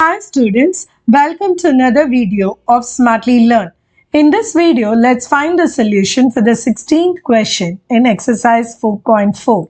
Hi students, welcome to another video of Smartly Learn. In this video, let's find the solution for the 16th question in exercise 4.4.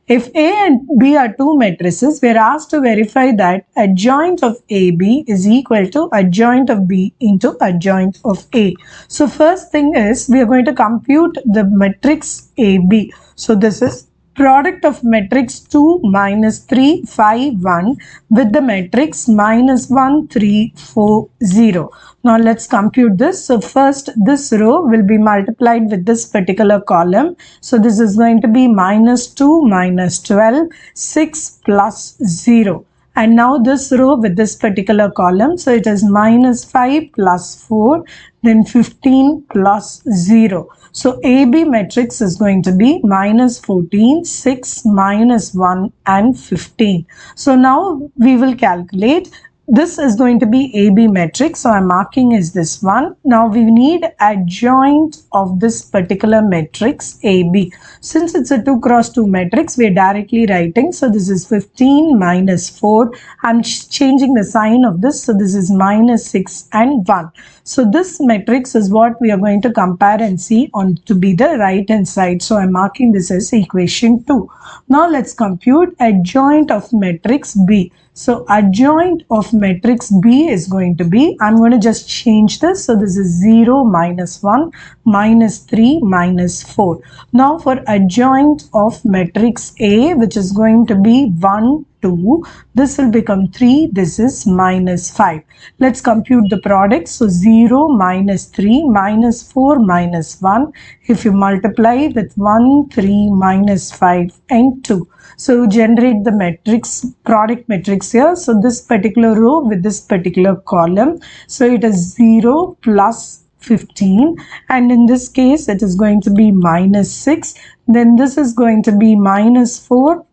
If A and B are two matrices, we are asked to verify that adjoint of AB is equal to adjoint of B into adjoint of A. So first thing is we are going to compute the matrix AB. So this is product of matrix 2 minus 3 5 1 with the matrix minus 1 3 4 0. Now let's compute this. So first this row will be multiplied with this particular column. So this is going to be minus 2 minus 12 6 plus 0. And now this row with this particular column, so it is minus 5 plus 4, then 15 plus 0. So AB matrix is going to be minus 14, 6, minus 1 and 15. So now we will calculate. This is going to be AB matrix, so I'm marking as this one. Now we need adjoint of this particular matrix AB. Since it's a 2 cross 2 matrix, we are directly writing. So this is 15 minus 4. I'm changing the sign of this. So this is minus 6 and 1. So this matrix is what we are going to compare and see on to be the right hand side. So I'm marking this as equation 2. Now let's compute adjoint of matrix B. So adjoint of matrix B is going to be, I'm going to just change this. So this is 0 minus 1 minus 3 minus 4. Now for adjoint of matrix A, which is going to be 1, 2, this will become 3, this is minus 5. Let's compute the product. So 0 minus 3 minus 4 minus 1. If you multiply with 1, 3 minus 5 and 2. So generate the matrix, product matrix here. So this particular row with this particular column. So it is 0 plus 15, and in this case it is going to be minus 6. Then this is going to be minus 4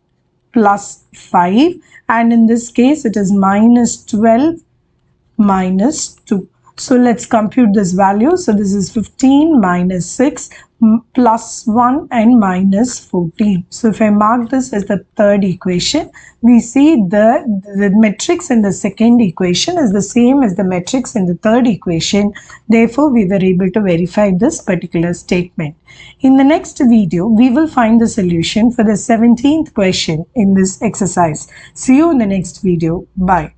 plus 5, and in this case it is minus 12 minus 2. So let's compute this value. So this is 15 minus 6 plus 1 and minus 14. So if I mark this as the third equation, we see the matrix in the second equation is the same as the matrix in the third equation. Therefore, we were able to verify this particular statement. In the next video, we will find the solution for the 17th question in this exercise. See you in the next video. Bye.